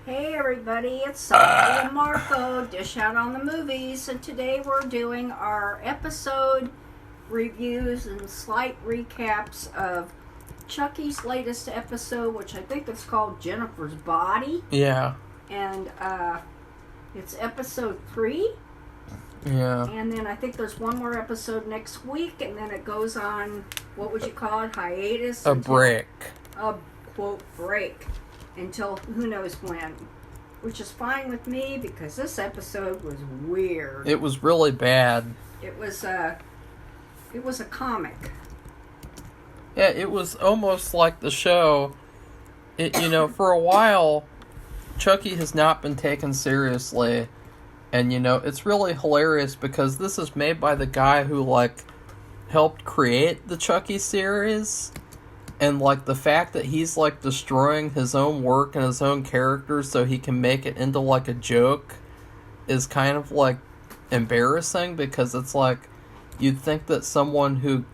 Hey everybody, it's Safi and Marco, Dish Out on the Movies, and today we're doing our episode reviews and slight recaps of Chucky's latest episode, which I think is called Jennifer's Body. Yeah. And it's episode 3. Yeah. And then I think there's one more episode next week, and then it goes on, what would you call it, hiatus? Break. A, quote, break. Until who knows when. Which is fine with me because this episode was weird. It was really bad. It was a comic. Yeah, it was almost like the show. For a while, Chucky has not been taken seriously. And, it's really hilarious because this is made by the guy who, helped create the Chucky series. And, the fact that he's, destroying his own work and his own characters so he can make it into, a joke is kind of, embarrassing because it's, you'd think that someone who,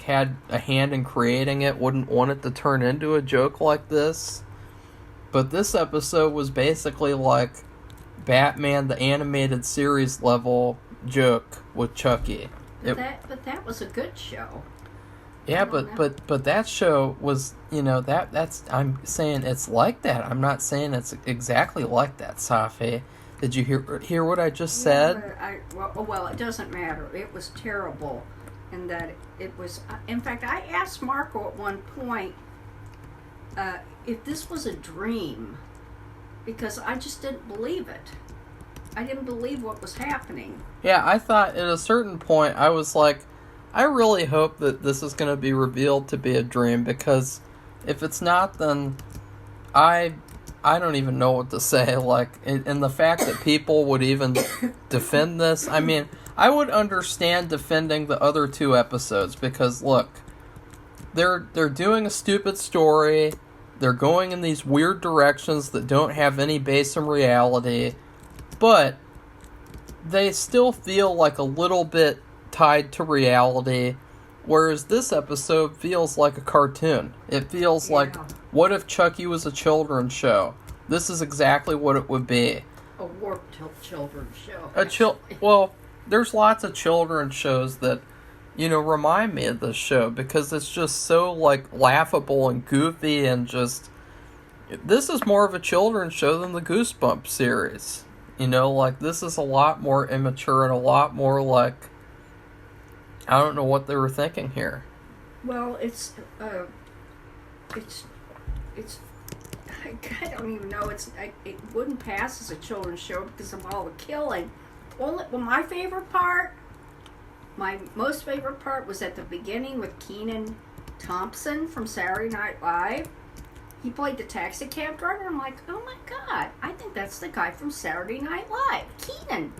had a hand in creating it wouldn't want it to turn into a joke like this. But this episode was basically, Batman the Animated Series level joke with Chucky. But that was a good show. Yeah, but that show was, that's, I'm saying it's like that. I'm not saying it's exactly like that, Safi. Did you hear what I just said? Well, it doesn't matter. It was terrible. And that it was, in fact, I asked Marco at one point if this was a dream, because I just didn't believe it. I didn't believe what was happening. Yeah, I thought at a certain point, I was like, I really hope that this is going to be revealed to be a dream, because if it's not, then I don't even know what to say. And the fact that people would even defend this, I mean, I would understand defending the other 2 episodes, because look, they're doing a stupid story, they're going in these weird directions that don't have any base in reality, but they still feel like a little bit tied to reality, whereas this episode feels like a cartoon. It feels like, what if Chucky was a children's show? This is exactly what it would be. A warped children's show. Well, there's lots of children's shows that, remind me of this show, because it's just so, laughable and goofy and just... This is more of a children's show than the Goosebumps series. This is a lot more immature and a lot more, I don't know what they were thinking here. Well, it's I don't even know. It wouldn't pass as a children's show because of all the killing. Well, my most favorite part was at the beginning with Kenan Thompson from Saturday Night Live. He played the taxi cab driver. I'm like, oh my god, I think that's the guy from Saturday Night Live, Kenan.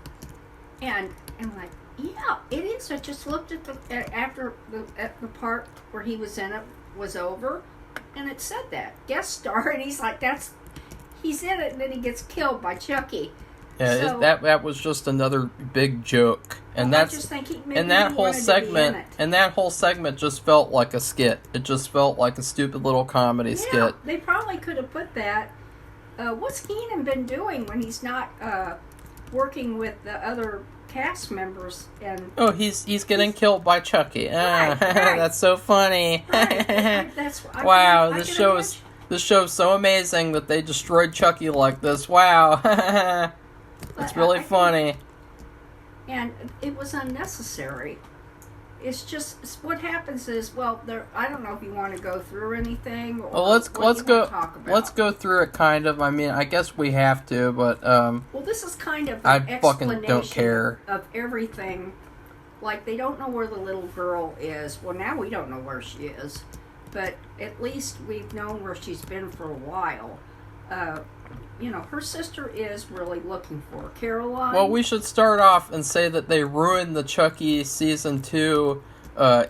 And I'm like, yeah, it is. I just looked at after the part where he was in it was over, and it said that guest star, and he's like, he's in it, and then he gets killed by Chucky. Yeah, so, that was just another big joke, and I just think that whole segment just felt like a skit. It just felt like a stupid little comedy skit. They probably could have put that. What's Kenan been doing when he's not working with the other cast members? And he's getting killed by Chucky. Right. That's so funny. Right. Wow, this show's so amazing that they destroyed Chucky like this. Wow. It's really funny. And it was unnecessary. It's just, what happens is, I don't know if you want to go through anything. Or well, let's go through it, kind of. I mean, I guess we have to, but well, this is kind of an I fucking don't care of everything. They don't know where the little girl is. Well, now we don't know where she is, but at least we've known where she's been for a while. Her sister is really looking for her. Caroline. Well, we should start off and say that they ruined the Chucky season 2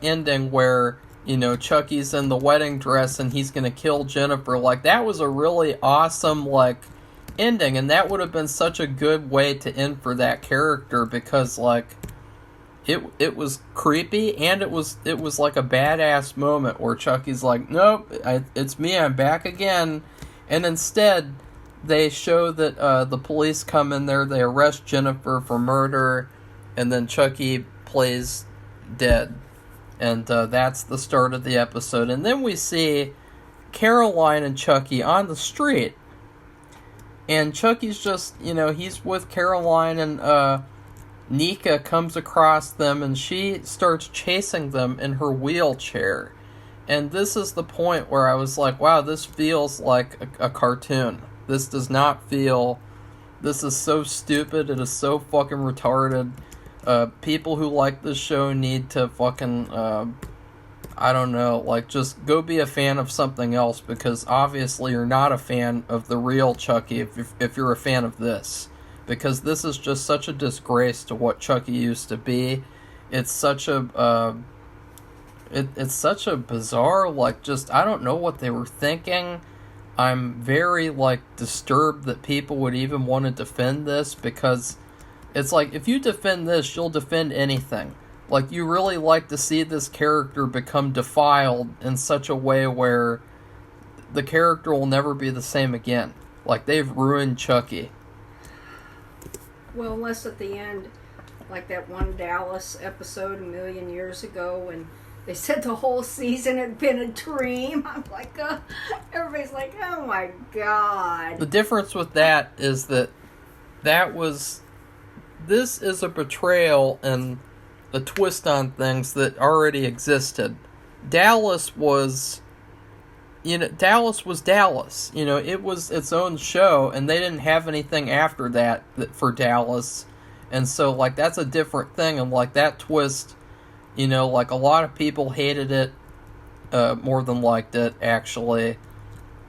ending where, Chucky's in the wedding dress and he's going to kill Jennifer. That was a really awesome, ending, and that would have been such a good way to end for that character, because, it was creepy, and it was like a badass moment where Chucky's like, nope, it's me, I'm back again. And instead, they show that the police come in there, they arrest Jennifer for murder, and then Chucky plays dead. And that's the start of the episode. And then we see Caroline and Chucky on the street. And Chucky's just, he's with Caroline, and Nika comes across them, and she starts chasing them in her wheelchair. And this is the point where I was like, wow, this feels like a cartoon. This does not feel... This is so stupid. It is so fucking retarded. People who like this show need to fucking... I don't know, like, just go be a fan of something else, because obviously you're not a fan of the real Chucky if you're a fan of this. Because this is just such a disgrace to what Chucky used to be. It's such a... It's such a bizarre, like, just, I don't know what they were thinking. I'm very, like, disturbed that people would even want to defend this, because it's like, if you defend this, you'll defend anything. Like, you really like to see this character become defiled in such a way where the character will never be the same again. Like, they've ruined Chucky. Well, unless at the end, like that one Dallas episode a million years ago, when they said the whole season had been a dream. I'm like, everybody's like, oh my God. The difference with that is that this is a portrayal and a twist on things that already existed. Dallas was Dallas. It was its own show, and they didn't have anything after that for Dallas. And so, like, that's a different thing, and, like, that twist, like, a lot of people hated it more than liked it, actually.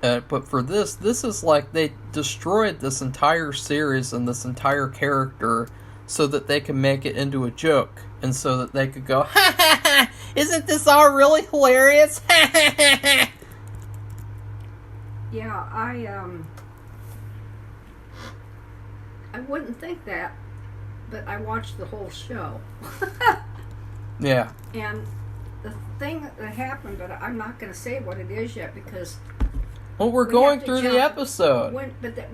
But for this is like they destroyed this entire series and this entire character so that they can make it into a joke. And so that they could go, ha ha ha, isn't this all really hilarious? Ha ha ha ha. Yeah, I wouldn't think that, but I watched the whole show. Yeah. And the thing that happened, but I'm not going to say what it is yet, because... Well, we're going through the episode.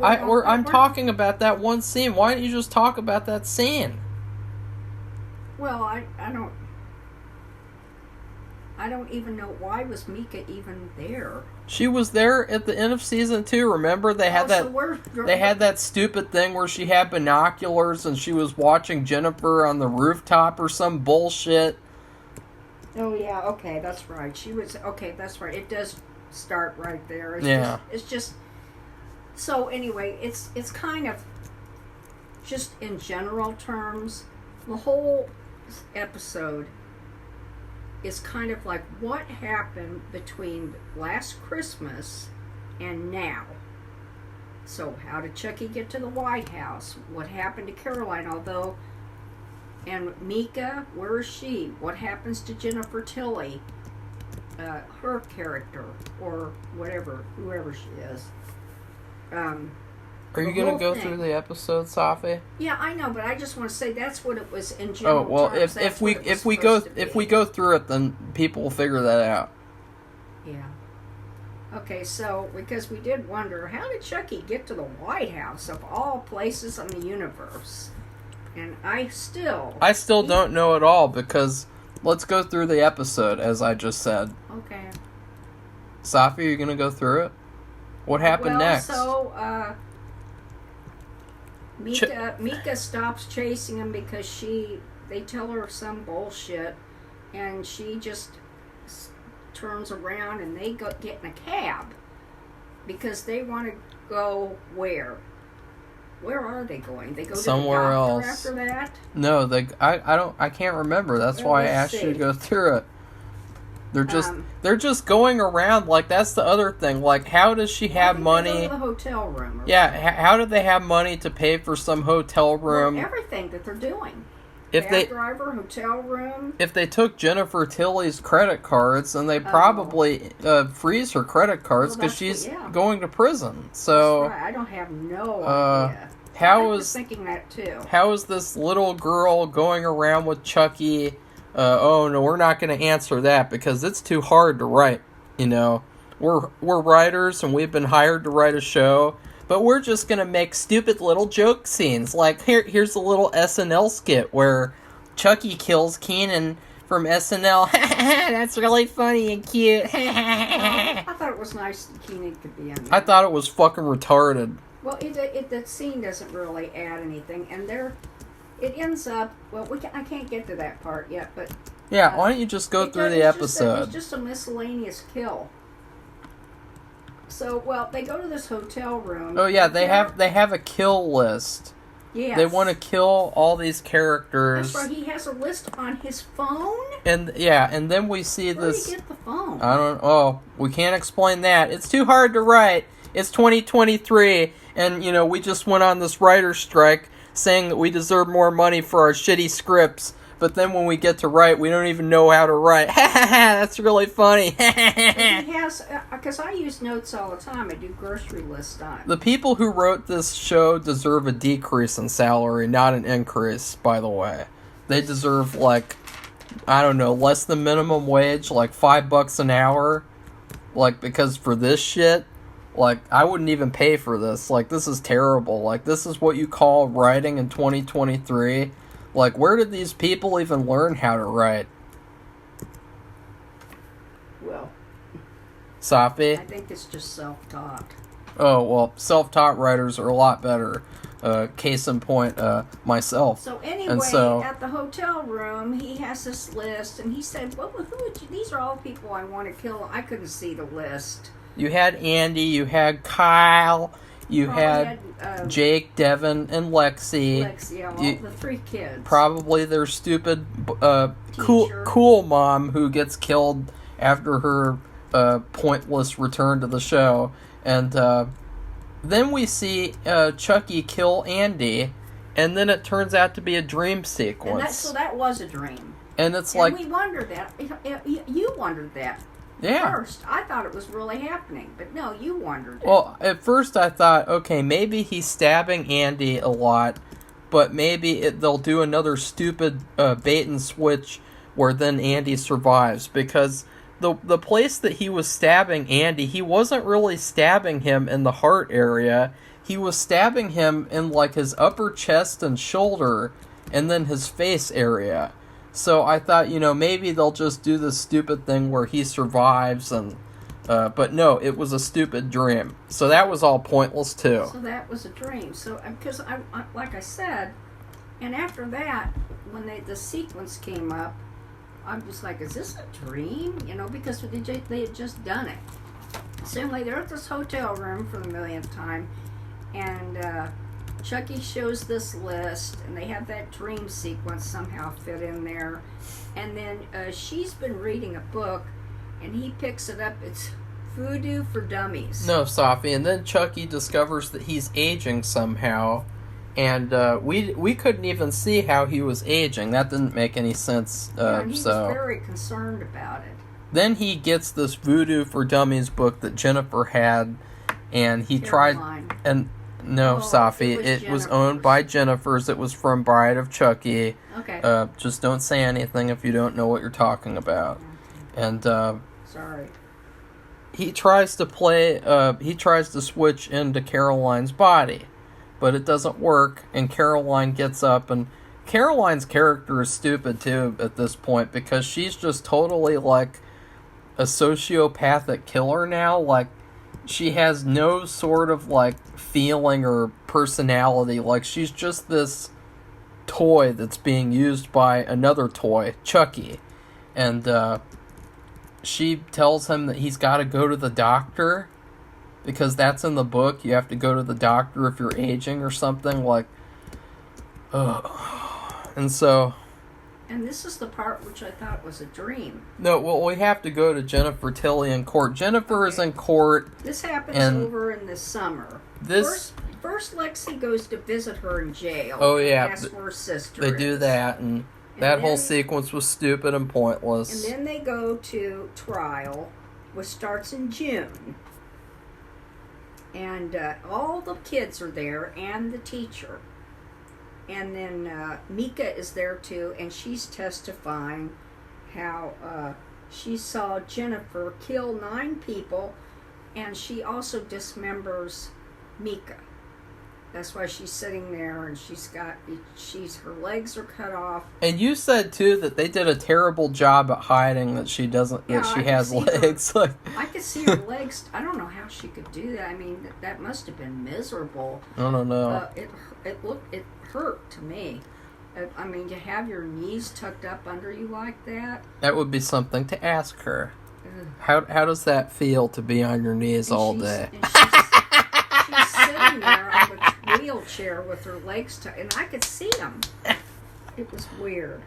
I'm talking about that one scene. Why don't you just talk about that scene? Well, I don't even know, why was Mika even there? She was there at the end of season 2. Remember, they had that stupid thing where she had binoculars and she was watching Jennifer on the rooftop or some bullshit. Oh yeah, okay, that's right. That's right. It does start right there. It's just so anyway, it's kind of just in general terms, the whole episode is kind of like what happened between last Christmas and now. So how did Chucky get to the White House? What happened to Caroline? And Mika, where is she? What happens to Jennifer Tilly? Her character, or whoever she is. Are you going to go through the episode, Safi? Yeah, I know, but I just want to say that's what it was in general. Oh well, terms, if we go through it, then people will figure that out. Yeah. Okay, so because we did wonder, how did Chucky get to the White House of all places in the universe? And I still don't know at all, because let's go through the episode as I just said. Okay. Safi, are you going to go through it? What happened next? So, Mika stops chasing him because they tell her some bullshit, and she just turns around and they get in a cab because they want to go where? Where are they going? They go somewhere to the else after that? No, I can't remember. That's why I asked you to go through it. They're just going around. Like, that's the other thing. Like, how does she have money? They go to the hotel room. How did they have money to pay for some hotel room? Well, everything that they're doing. If cab driver, hotel room. If they took Jennifer Tilly's credit cards, then they probably freeze her credit cards because she's going to prison. So that's right. I don't have no idea. I was thinking that too. How is this little girl going around with Chucky? Oh no, we're not going to answer that because it's too hard to write. We're writers and we've been hired to write a show. but we're just gonna make stupid little joke scenes. Like, here's a little SNL skit where Chucky kills Keenan from SNL. That's really funny and cute. I thought it was nice that Keenan could be in there. I thought it was fucking retarded. Well, that scene doesn't really add anything, and it ends up. Well, I can't get to that part yet, but yeah. Why don't you just go through the episode? It's just a miscellaneous kill. So, well, they go to this hotel room. Oh yeah, they have a kill list. Yes. They want to kill all these characters. That's right. He has a list on his phone. And then we see this. Where did he get the phone? I don't. Oh, we can't explain that. It's too hard to write. It's 2023, and we just went on this writer's strike saying that we deserve more money for our shitty scripts. But then when we get to write, we don't even know how to write. That's really funny. He has, because I use notes all the time. I do grocery list on. The people who wrote this show deserve a decrease in salary, not an increase, by the way. They deserve, like, I don't know, less than minimum wage, like $5 an hour. Like, because for this shit, like, I wouldn't even pay for this. Like, this is terrible. Like, this is what you call writing in 2023. Like, where did these people even learn how to write? Well, Safi? I think it's just self-taught. Oh, well, self-taught writers are a lot better. Case in point, myself. So anyway, at the hotel room, he has this list, and he said, well, who would you, these are all people I want to kill. I couldn't see the list. You had Andy, you had Kyle, you had Jake, Devin, and Lexi. The 3 kids. Probably their stupid cool mom who gets killed after her pointless return to the show. And then we see Chucky kill Andy, and then it turns out to be a dream sequence. So that was a dream. And it's and we wondered that. You wondered that. Yeah. First, I thought it was really happening, but no, you wondered it. Well, at first I thought, okay, maybe he's stabbing Andy a lot, but maybe they'll do another stupid bait and switch where then Andy survives, because the place that he was stabbing Andy, he wasn't really stabbing him in the heart area. He was stabbing him in, like, his upper chest and shoulder, and then his face area. So I thought, maybe they'll just do this stupid thing where he survives, and but no, it was a stupid dream. So that was all pointless too. So that was a dream. So because I like I said, and after that, when the sequence came up, I'm just like, is this a dream? Because they had just done it. So anyway, they're at this hotel room for the millionth time, and Chucky shows this list, and they have that dream sequence somehow fit in there. And then she's been reading a book, and he picks it up. It's Voodoo for Dummies. No, Safi. And then Chucky discovers that he's aging somehow, and we couldn't even see how he was aging. That didn't make any sense. And he was very concerned about it. Then he gets this Voodoo for Dummies book that Jennifer had, and he Caroline. tried... and. No, Safi. It was owned by Jennifer's. It was from Bride of Chucky. Okay. Just don't say anything if you don't know what you're talking about. And sorry. He tries to he tries to switch into Caroline's body, but it doesn't work. And Caroline gets up, and Caroline's character is stupid too at this point, because she's just totally like a sociopathic killer now. Like, she has no sort of, like, feeling or personality. Like, she's just this toy that's being used by another toy, Chucky. And she tells him that he's got to go to the doctor, because that's in the book. You have to go to the doctor if you're aging or something. Like, and so... And this is the part which I thought was a dream. No, well, we have to go to Jennifer Tilly in court. Jennifer is in court. This happens over in the summer. First, Lexi goes to visit her in jail. Oh, yeah. That's where her sister They do that, and that whole sequence was stupid and pointless. And then they go to trial, which starts in June. And all the kids are there, and the teacher. And then Mika is there too, and she's testifying how she saw Jennifer kill 9 people, and she also dismembers Mika. That's why she's sitting there, and her legs are cut off. And you said too that they did a terrible job at hiding that she has legs. I could see her legs. I don't know how she could do that. I mean, that must have been miserable. I don't know. It hurt to me. I mean, to have your knees tucked up under you like that. That would be something to ask her. How does that feel to be on your knees all day? She's sitting there on the wheelchair with her legs and I could see them. It was weird.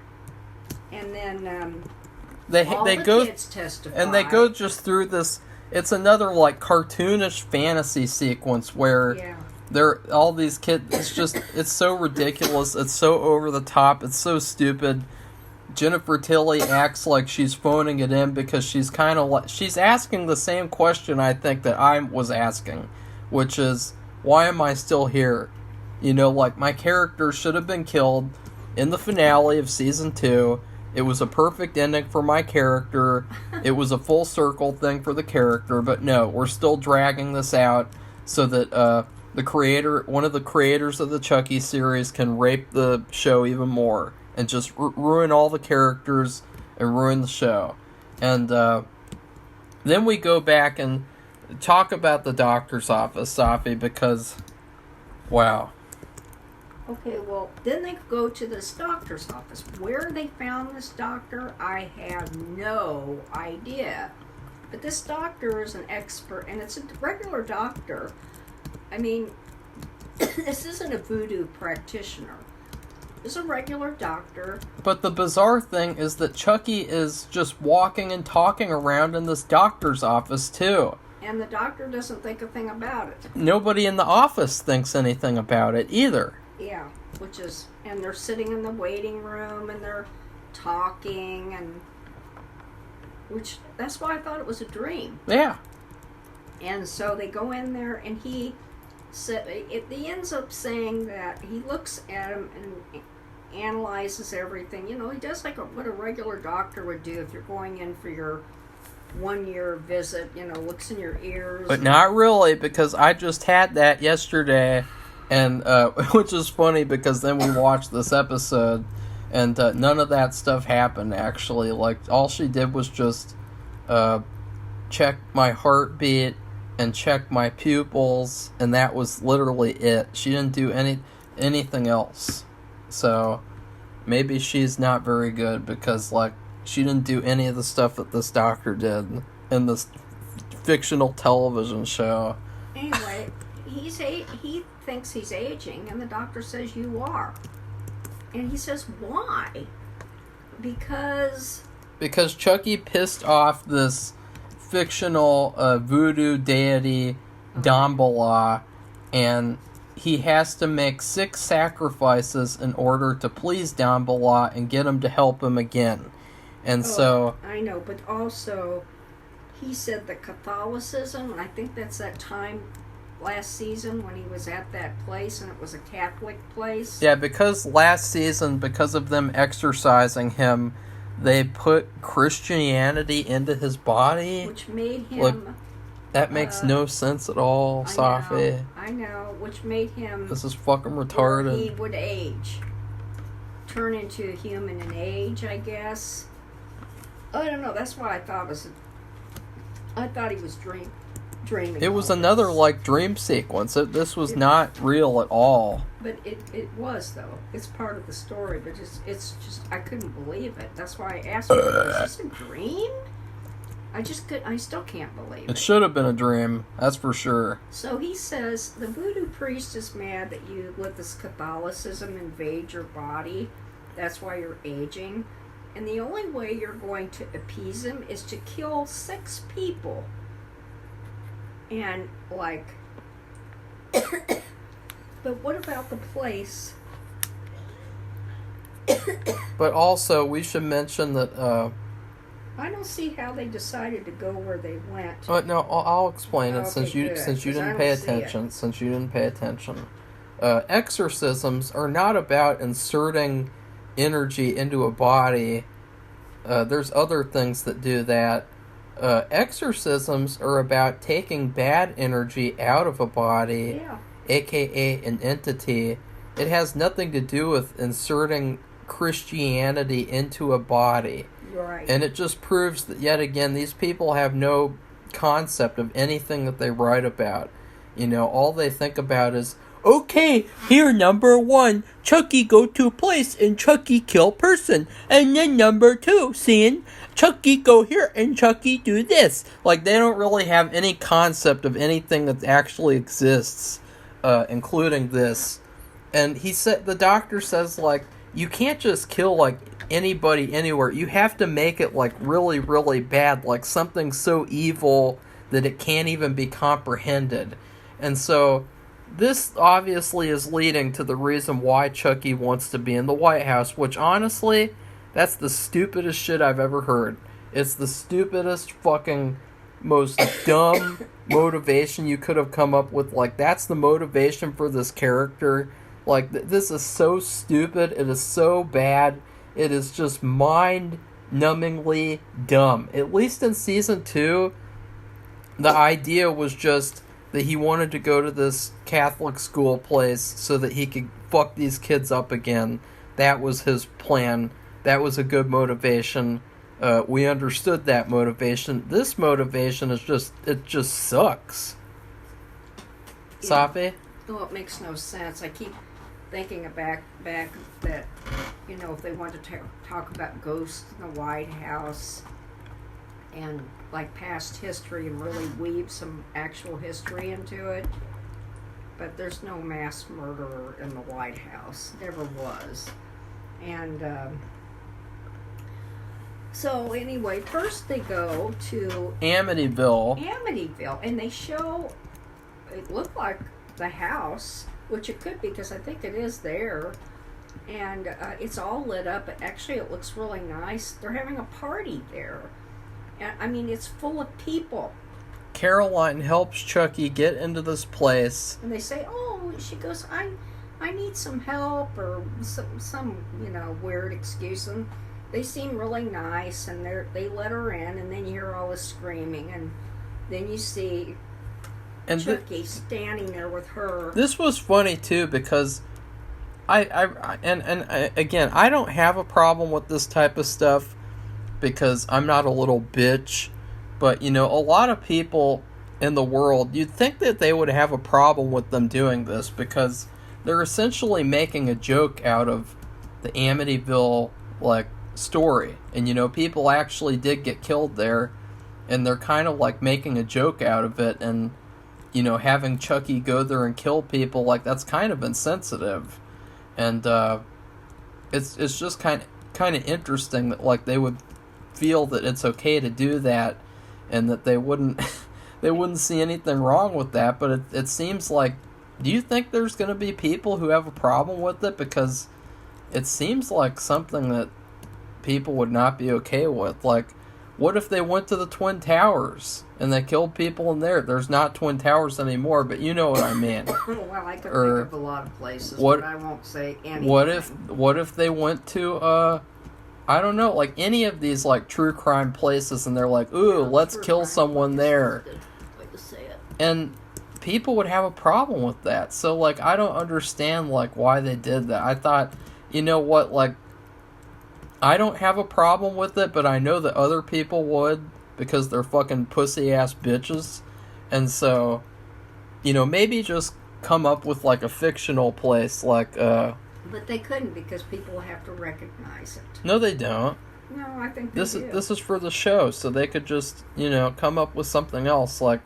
And then they go, kids testify. And they go just through this. It's another like cartoonish fantasy sequence where they're all these kids. It's so ridiculous. It's so over the top. It's so stupid. Jennifer Tilly acts like she's phoning it in because she's kind of like she's asking the same question I think that I was asking, which is, why am I still here? You know, like, my character should have been killed in the finale of season 2. It was a perfect ending for my character. It was a full circle thing for the character, but no, we're still dragging this out so that one of the creators of the Chucky series can rape the show even more and just ruin all the characters and ruin the show. And then we go back and talk about the doctor's office, Safi, because, wow. Okay, well, then they go to this doctor's office. Where they found this doctor, I have no idea. But this doctor is an expert, and it's a regular doctor. I mean, this isn't a voodoo practitioner. It's a regular doctor. But the bizarre thing is that Chucky is just walking and talking around in this doctor's office, too. And the doctor doesn't think a thing about it. Nobody in the office thinks anything about it, either. Yeah, and they're sitting in the waiting room, and they're talking, that's why I thought it was a dream. Yeah. And so they go in there, and he ends up saying that he looks at him and analyzes everything. You know, he does like what a regular doctor would do if you're going in for your 1-year visit, you know, looks in your ears. But not really, because I just had that yesterday, and which is funny because then we watched this episode, and none of that stuff happened, actually. Like, all she did was just check my heartbeat and check my pupils, and that was literally it. She didn't do anything else. So maybe she's not very good because, like, she didn't do any of the stuff that this doctor did in this fictional television show. Anyway, he thinks he's aging, and the doctor says you are. And he says, why? Because Chucky pissed off this fictional voodoo deity, Damballa, and he has to make 6 sacrifices in order to please Damballa and get him to help him again. And so... I know, but also, he said that Catholicism, and I think that's that time last season when he was at that place, and it was a Catholic place. Yeah, because last season, because of them exorcising him, they put Christianity into his body. Which made him... Like, that makes no sense at all, Safi. I know, which made him... This is fucking retarded. He would age. Turn into a human in age, I guess. I don't know, that's why I thought he was dreaming. It was another, like, dream sequence. This was not real at all. But it was, though. It's part of the story, but it's just, I couldn't believe it. That's why I asked him, is this a dream? I still can't believe it. It should have been a dream, that's for sure. So he says, the voodoo priest is mad that you let this Catholicism invade your body. That's why you're aging. And the only way you're going to appease him is to kill 6 people. And, like... But what about the place? But also, we should mention that... I don't see how they decided to go where they went. No, I'll explain it okay, since you didn't pay attention. Since you didn't pay attention, exorcisms are not about inserting energy into a body. There's other things that do that. exorcisms are about taking bad energy out of a body, Yeah. aka an entity. It has nothing to do with inserting Christianity into a body. Right. And it just proves that, yet again, these people have no concept of anything that they write about. All they think about is, okay, here, number 1, Chucky go to place and Chucky kill person. And then number 2, scene, Chucky go here and Chucky do this. Like, they don't really have any concept of anything that actually exists, including this. And the doctor says, like, you can't just kill, like, anybody anywhere. You have to make it, like, really, really bad, like something so evil that it can't even be comprehended. And so this obviously is leading to the reason why Chucky wants to be in the White House, which honestly, that's the stupidest shit I've ever heard. It's the stupidest fucking most dumb motivation you could have come up with. Like, that's the motivation for this character. Like, this is so stupid. It is so bad. It is just mind-numbingly dumb. At least in season 2, the idea was just that he wanted to go to this Catholic school place so that he could fuck these kids up again. That was his plan. That was a good motivation. We understood that motivation. This motivation is it just sucks. Yeah. Safi? Well, it makes no sense. I keep thinking back that, if they wanted to talk about ghosts in the White House and, like, past history and really weave some actual history into it, but there's no mass murderer in the White House. Never was. And, so anyway, first they go to Amityville, and they show, it looked like the house, which it could be because I think it is there, and it's all lit up. Actually, it looks really nice. They're having a party there. And, I mean, it's full of people. Caroline helps Chucky get into this place. And they say, oh, she goes, I need some help, or some weird excuse. And they seem really nice, and they let her in, and then you hear all this screaming, and then you see Chucky standing there with her. This was funny too, because again, I don't have a problem with this type of stuff because I'm not a little bitch, but a lot of people in the world, you'd think that they would have a problem with them doing this because they're essentially making a joke out of the Amityville, like, story. And people actually did get killed there, and they're kind of like making a joke out of it, and having Chucky go there and kill people, like, that's kind of insensitive. And it's just kind of interesting that, like, they would feel that it's okay to do that, and that they wouldn't see anything wrong with that. But it seems like, do you think there's going to be people who have a problem with it? Because it seems like something that people would not be okay with. Like, what if they went to the Twin Towers and they killed people in there? There's not Twin Towers anymore, but you know what I mean. Well, I could think of a lot of places, but I won't say anything. What if they went to I don't know, like any of these, like, true crime places, and they're like, ooh, let's kill someone there. Way to say it. And people would have a problem with that. So, like, I don't understand, like, why they did that. I thought, you know what, like, I don't have a problem with it, but I know that other people would, because they're fucking pussy-ass bitches. And so, maybe just come up with, like, a fictional place, like, But they couldn't, because people have to recognize it. No, they don't. No, I think this is for the show, so they could just, come up with something else, like,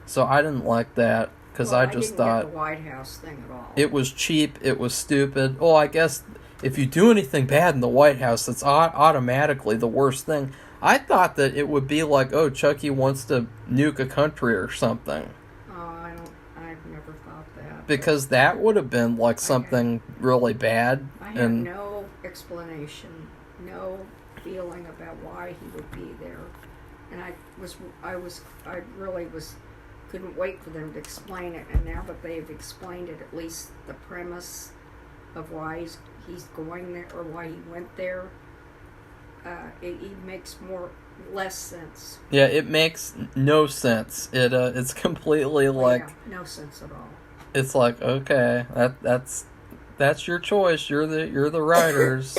so I didn't like that, because I just thought... I didn't get the White House thing at all. It was cheap, it was stupid. Oh, I guess if you do anything bad in the White House, it's automatically the worst thing. I thought that it would be like, oh, Chucky wants to nuke a country or something. Oh, I've never thought that. Because that would have been like something really bad. I have no explanation, no feeling about why he would be there. And I really couldn't wait for them to explain it. And now that they've explained it, at least the premise of why he's going there, or why he went there, it makes more less sense. Yeah, it makes no sense. It's completely like no sense at all. It's like, okay, that's your choice. You're the writers.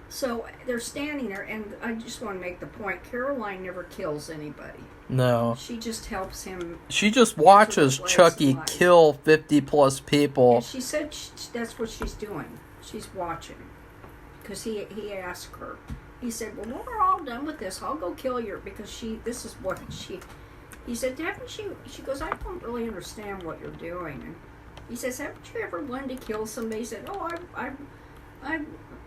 So they're standing there, and I just want to make the point: Caroline never kills anybody. No. She just helps him. She just watches Chucky kill 50+ people. And she said that's what she's doing. She's watching. Because he asked her. He said, well, when we're all done with this, I'll go kill your... Because this is what she... He said, haven't you... She goes, I don't really understand what you're doing. And he says, haven't you ever wanted to kill somebody? He said, oh, I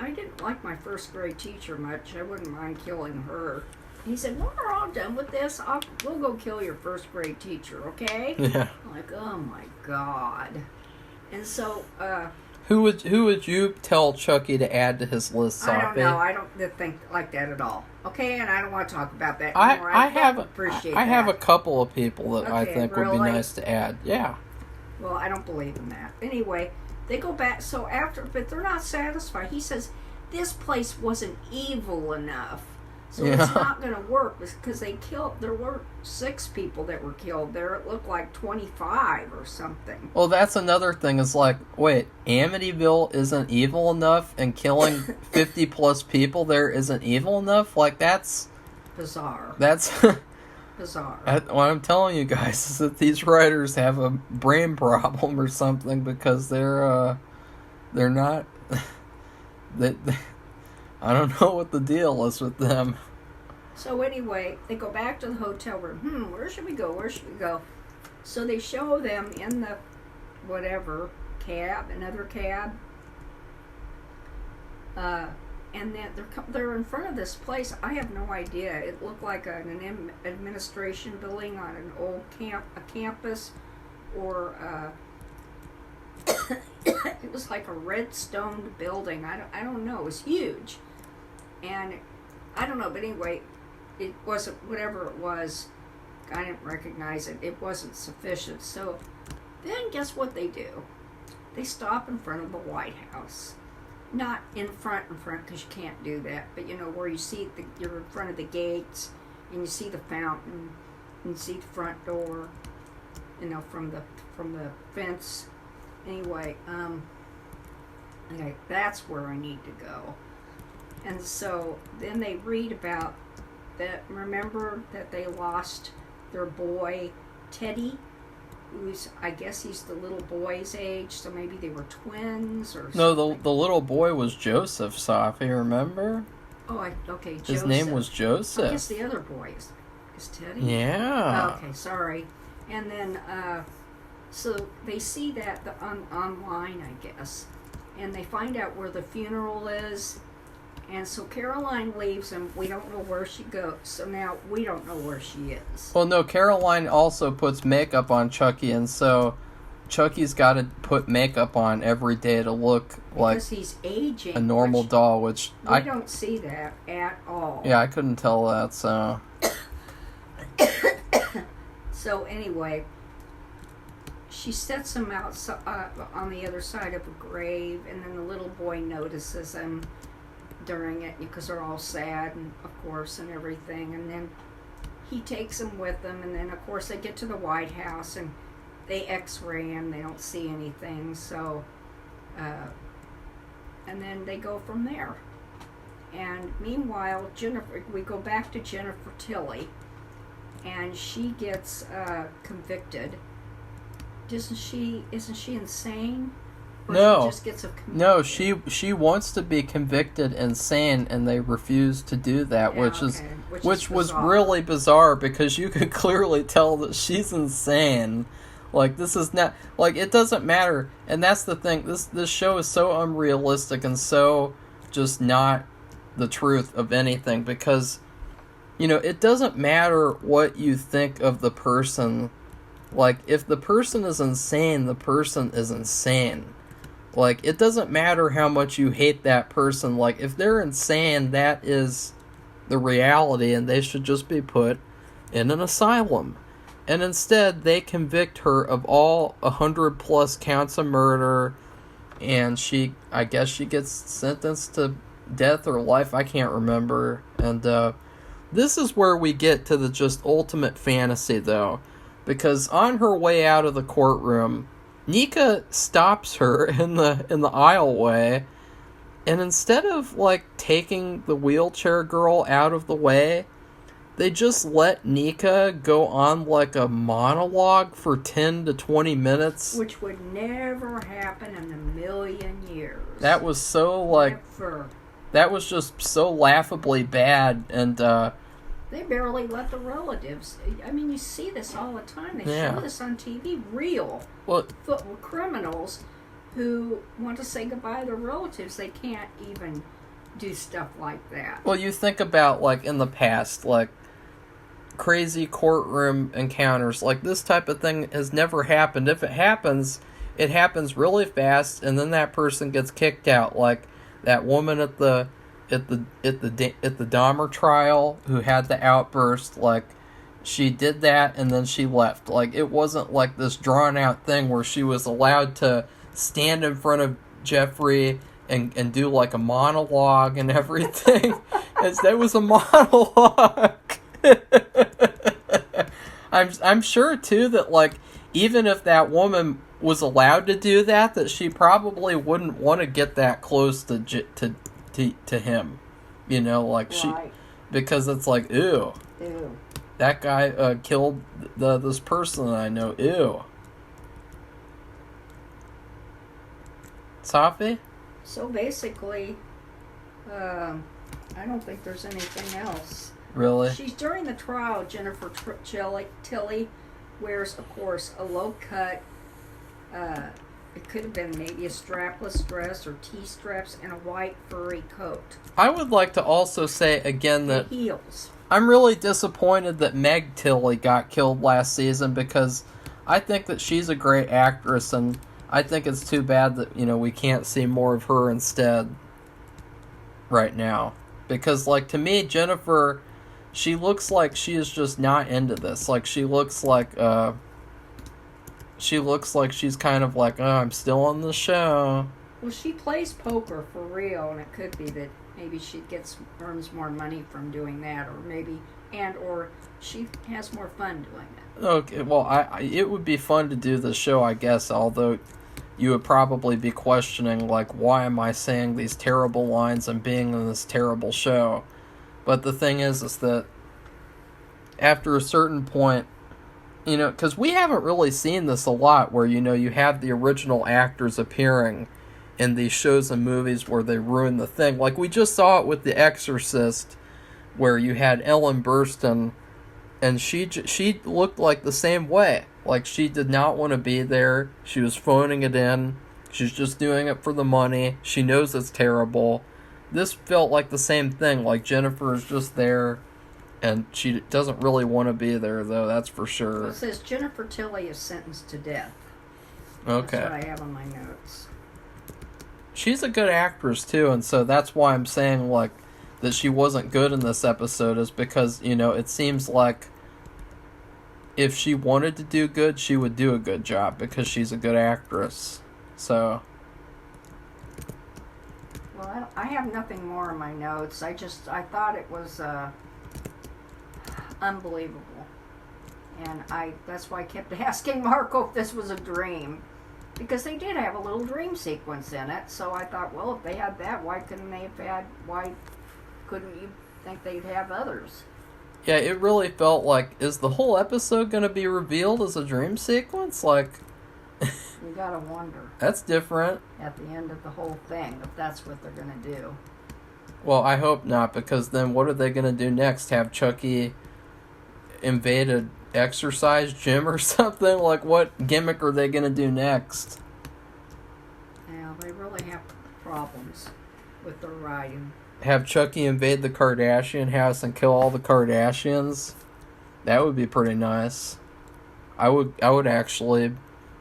didn't like my first grade teacher much. I wouldn't mind killing her. He said, when we're all done with this, we'll go kill your first grade teacher, okay? Yeah. I'm like, oh my God. And so, Who would you tell Chucky to add to his list, Safi? I don't know. I don't think like that at all. Okay, and I don't want to talk about that anymore. I have a couple of people that I think would be nice to add. Yeah. Well, I don't believe in that. Anyway, they go back. So but they're not satisfied. He says this place wasn't evil enough. So it's not going to work because there were 6 people that were killed there. It looked like 25 or something. Well, that's another thing. Is like, wait, Amityville isn't evil enough, and killing 50+ people there isn't evil enough? Like, that's... bizarre. That's... bizarre. What I'm telling you guys is that these writers have a brain problem or something, because they're not... I don't know what the deal is with them. So anyway, they go back to the hotel room. Where should we go? Where should we go? So they show them in the another cab. And then they're in front of this place. I have no idea. It looked like an administration building on an old campus, or it was like a red stone building. I don't know. It was huge. And I don't know, but anyway, it wasn't, whatever it was, I didn't recognize it. It wasn't sufficient. So then guess what they do? They stop in front of the White House. Not in front, because you can't do that, but where you see you're in front of the gates, and you see the fountain, and you see the front door, from the fence. Anyway, okay, that's where I need to go. And so then they read about that. Remember that they lost their boy Teddy, I guess he's the little boy's age, so maybe they were twins or something. No, the little boy was Joseph, Safi, remember? Oh, okay, Joseph. His name was Joseph. I guess the other boy is Teddy? Yeah. Okay, sorry. And then, so they see that online, I guess, and they find out where the funeral is. And so Caroline leaves, and we don't know where she goes. So now we don't know where she is. Well, no, Caroline also puts makeup on Chucky, and so Chucky's got to put makeup on every day to look like he's aging, a normal doll, which I don't see that at all. Yeah, I couldn't tell that, so... So anyway, she sets him out on the other side of a grave, and then the little boy notices him during it, because they're all sad, and of course, and everything. And then he takes him with him, and then of course they get to the White House, and they x-ray him. They don't see anything, so and then they go from there. And meanwhile, we go back to Jennifer Tilly, and she gets convicted. Isn't she insane? Or no, she just gets she wants to be convicted insane, and they refuse to do that, which was really bizarre, because you could clearly tell that she's insane. Like, this is not, like, it doesn't matter, and that's the thing. This show is so unrealistic and so just not the truth of anything, because it doesn't matter what you think of the person. Like, if the person is insane, the person is insane. Like, it doesn't matter how much you hate that person. Like, if they're insane, that is the reality, and they should just be put in an asylum. And instead, they convict her of all 100+ counts of murder, and I guess she gets sentenced to death or life, I can't remember. And This is where we get to the just ultimate fantasy, though. Because on her way out of the courtroom, Nika stops her in the aisleway, and instead of, like, taking the wheelchair girl out of the way, they just let Nika go on, like, a monologue for 10 to 20 minutes. Which would never happen in a million years. That was so, like... Never. That was just so laughably bad, and, They barely let the relatives... I mean, you see this all the time. They Yeah. show this on TV. Real well, criminals who want to say goodbye to their relatives. They can't even do stuff like that. well, you think about, like, in the past, like, crazy courtroom encounters, like, this type of thing has never happened. If it happens really fast, and then that person gets kicked out, like that woman at the Dahmer trial who had the outburst. Like, she did that and then she left. Like, it wasn't like this drawn out thing where she was allowed to stand in front of Jeffrey and do like a monologue and everything. That was a monologue. I'm sure too that, like, even if that woman was allowed to do that she probably wouldn't want to get that close to him, you know, like Right. because it's like, ew, that guy killed this person that I know, ew. Safi? So basically, I don't think there's anything else. Really? She's during the trial. Jennifer Tilly wears, of course, a low cut. It could have been maybe a strapless dress or T-straps and a white furry coat. I would like to also say again that And heels. I'm really disappointed that Meg Tilly got killed last season, because I think that she's a great actress, and I think it's too bad that, you know, we can't see more of her instead right now. Because, like, to me, Jennifer, she looks like she is just not into this. Like, she looks like she's kind of like, oh, I'm still on the show. Well, she plays poker for real, and it could be that maybe she earns more money from doing that, or she has more fun doing it. Okay, well, it would be fun to do the show, I guess, although you would probably be questioning, like, why am I saying these terrible lines and being in this terrible show? But the thing is that after a certain point, you know, because we haven't really seen this a lot, where, you know, you have the original actors appearing in these shows and movies where they ruin the thing. Like, we just saw it with The Exorcist, where you had Ellen Burstyn, and she looked like the same way. Like, she did not want to be there. She was phoning it in. She's just doing it for the money. She knows it's terrible. This felt like the same thing. Like, Jennifer is just there, and she doesn't really want to be there, though, that's for sure. It says Jennifer Tilly is sentenced to death. Okay. That's what I have on my notes. She's a good actress, too, and so that's why I'm saying, like, that she wasn't good in this episode, is because, you know, it seems like if she wanted to do good, she would do a good job, because she's a good actress. So... Well, I have nothing more in my notes. I thought it was unbelievable. And that's why I kept asking Marco if this was a dream. Because they did have a little dream sequence in it. So I thought, well, if they had that, why couldn't you think they'd have others? Yeah, it really felt like, is the whole episode going to be revealed as a dream sequence? Like... You gotta wonder. That's different. At the end of the whole thing, if that's what they're gonna do. Well, I hope not, because then what are they gonna do next? Have Chucky invade an exercise gym or something? Like, what gimmick are they gonna do next? Yeah, they really have problems with their writing. Have Chucky invade the Kardashian house and kill all the Kardashians? That would be pretty nice. I would actually...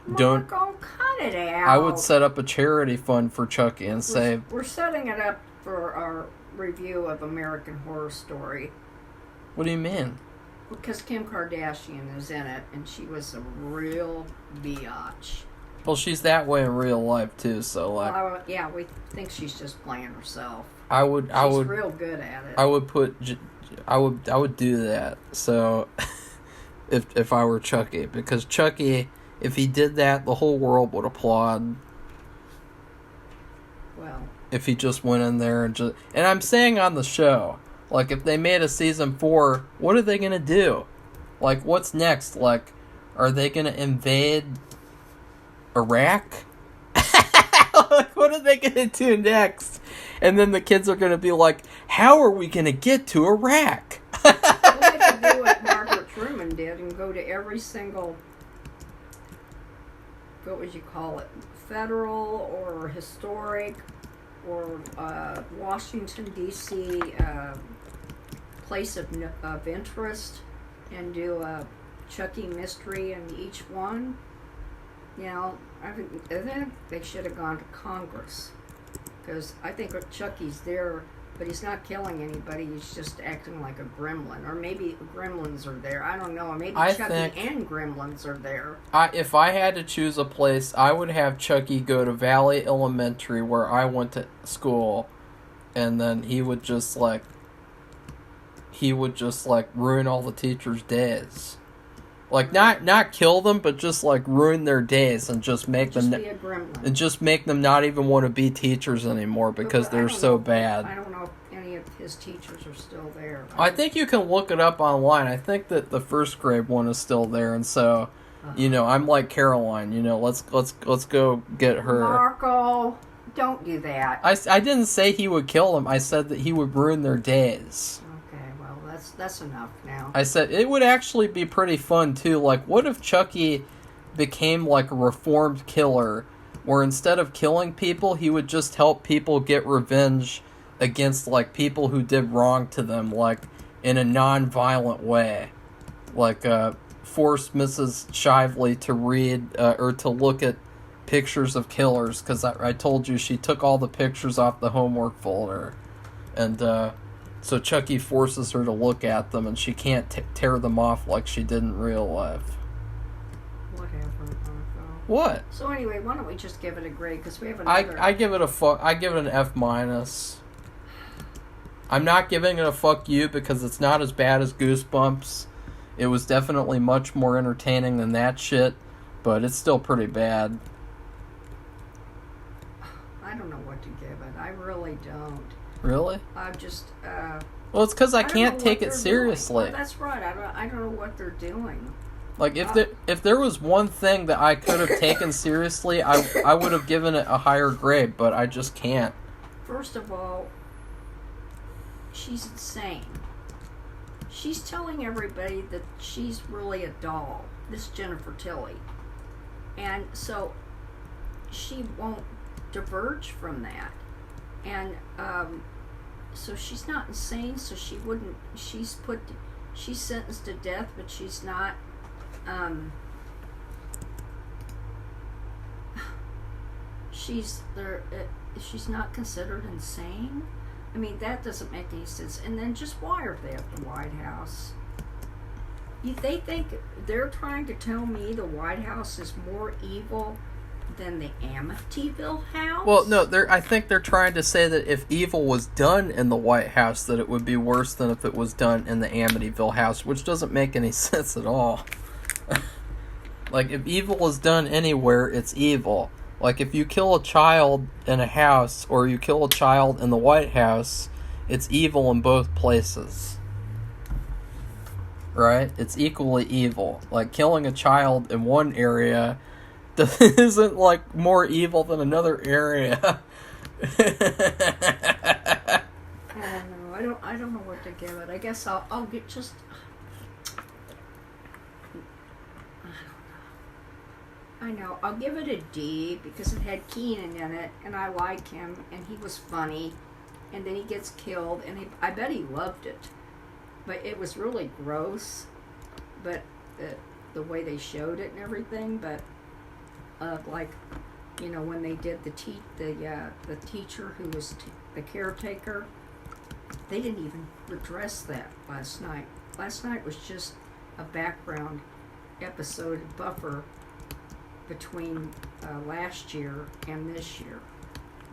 Marco, cut it out. I would set up a charity fund for Chucky and say... We're setting it up for our review of American Horror Story. What do you mean? Because Kim Kardashian is in it, and she was a real biatch. Well, she's that way in real life, too, so, like... Yeah, we think she's just playing herself. I would She's real good at it. I would do that. So if I were Chucky, because Chucky, if he did that, the whole world would applaud. Well, if he just went in there and I'm saying on the show, like, if they made a season 4, what are they gonna do? Like, what's next? Like, are they gonna invade Iraq? Like, what are they gonna do next? And then the kids are gonna be like, how are we gonna get to Iraq? well, they could do what Margaret Truman did and go to every single, what would you call it, federal or historic or Washington, D.C. Place of interest, and do a Chucky mystery in each one. You know, I think they should have gone to Congress, because I think Chucky's there, but he's not killing anybody. He's just acting like a gremlin, or maybe gremlins are there. I don't know. Or maybe Chucky and gremlins are there. If I had to choose a place, I would have Chucky go to Valley Elementary, where I went to school, and then he would just ruin all the teachers' days. Like, not kill them, but just like ruin their days and just make them be a gremlin. And just make them not even want to be teachers anymore because they're so bad. I don't know if any of his teachers are still there. I think you can look it up online. I think that the first grade one is still there, and so you know, I'm like Caroline. You know, let's go get her. Marco, don't do that. I didn't say he would kill them. I said that he would ruin their days. That's enough now. I said it would actually be pretty fun too. Like, what if Chucky became like a reformed killer, where instead of killing people, he would just help people get revenge against like people who did wrong to them, like in a non-violent way, like force Mrs. Shively to read or to look at pictures of killers, because I told you she took all the pictures off the homework folder, and so Chucky forces her to look at them, and she can't tear them off like she did in real life. Whatever, Marco. What? So anyway, why don't we just give it a grade? Because we have another... I give it an F-. I'm not giving it a fuck you because it's not as bad as Goosebumps. It was definitely much more entertaining than that shit, but it's still pretty bad. I don't know what to give it. I really don't. Really? I've just... well, it's because I can't take it seriously. Well, that's right. I don't know what they're doing. Like, if there was one thing that I could have taken seriously, I would have given it a higher grade, but I just can't. First of all, she's insane. She's telling everybody that she's really a doll, this Jennifer Tilly. And so she won't diverge from that. And so she's not insane, so she wouldn't, she's sentenced to death, but she's not, she's not considered insane. I mean, that doesn't make any sense. And then just why are they at the White House? They think they're trying to tell me the White House is more evil than the Amityville house? Well, no, I think they're trying to say that if evil was done in the White House, that it would be worse than if it was done in the Amityville house, which doesn't make any sense at all. Like, if evil is done anywhere, it's evil. Like, if you kill a child in a house, or you kill a child in the White House, it's evil in both places. Right? It's equally evil. Like, killing a child in one area isn't like more evil than another area. I don't know. I don't know what to give it. I guess I'll get just. I know. I'll give it a D because it had Keenan in it, and I like him, and he was funny, and then he gets killed, and I bet he loved it, but it was really gross, but the way they showed it and everything, but. Like, you know, when they did the teacher who was the caretaker, they didn't even address that last night. Last night was just a background episode buffer between last year and this year.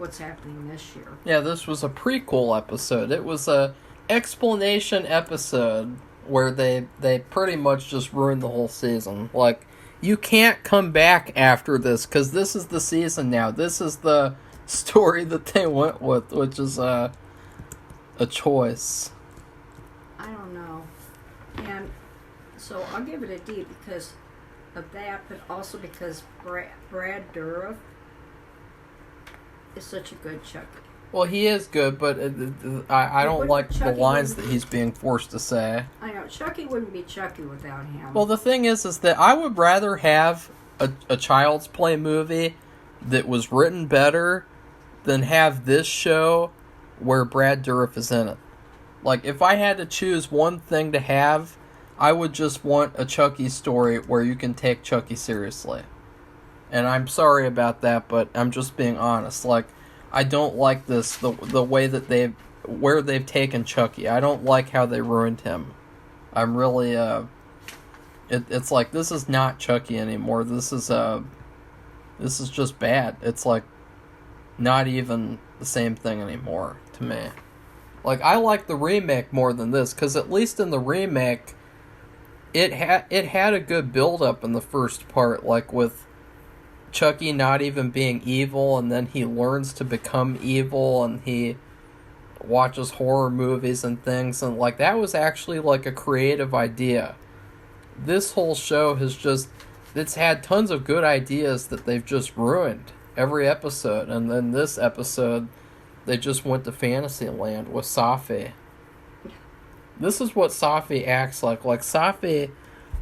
what's happening this year. Yeah, this was a prequel episode. It was a explanation episode where they pretty much just ruined the whole season. Like, you can't come back after this because this is the season now. This is the story that they went with, which is a choice. I don't know. And so I'll give it a D because of that, but also because Brad Dourif is such a good Chucky. Well, he is good, but I don't like the lines that he's being forced to say. I know. Chucky wouldn't be Chucky without him. Well, the thing is that I would rather have a Child's Play movie that was written better than have this show where Brad Dourif is in it. Like, if I had to choose one thing to have, I would just want a Chucky story where you can take Chucky seriously. And I'm sorry about that, but I'm just being honest. Like, I don't like this, the way that where they've taken Chucky. I don't like how they ruined him. I'm really, it's like, this is not Chucky anymore. This is just bad. It's like, not even the same thing anymore, to me. Like, I like the remake more than this, because at least in the remake, it had a good build-up in the first part, like, with Chucky not even being evil, and then he learns to become evil, and he watches horror movies and things, and like that was actually like a creative idea. This whole show it's had tons of good ideas that they've just ruined every episode, and then this episode they just went to Fantasyland with Syfy. This is what Syfy acts like. Like, Syfy,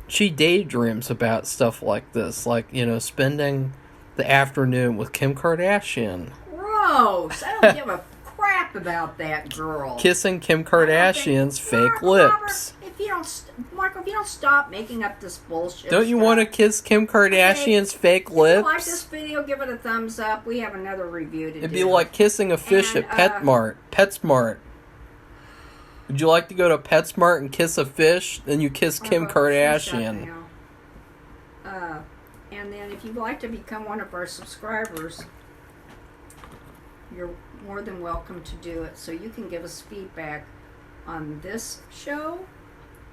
she daydreams about stuff like this. Like, spending the afternoon with Kim Kardashian. Gross! I don't give a crap about that girl. Kissing Kim Kardashian's fake lips. Marco, if you don't stop making up this bullshit. Don't you want to kiss Kim Kardashian's fake lips? If you like this video, give it a thumbs up. We have another review to do. It'd be like kissing a fish at PetSmart. Would you like to go to PetSmart and kiss a fish? Then you kiss Kim Kardashian. And then if you'd like to become one of our subscribers, you're more than welcome to do it. So you can give us feedback on this show,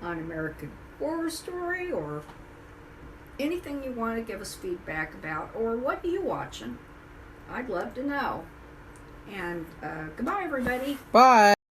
on American Horror Story, or anything you want to give us feedback about, or what are you watching? I'd love to know. And goodbye, everybody. Bye.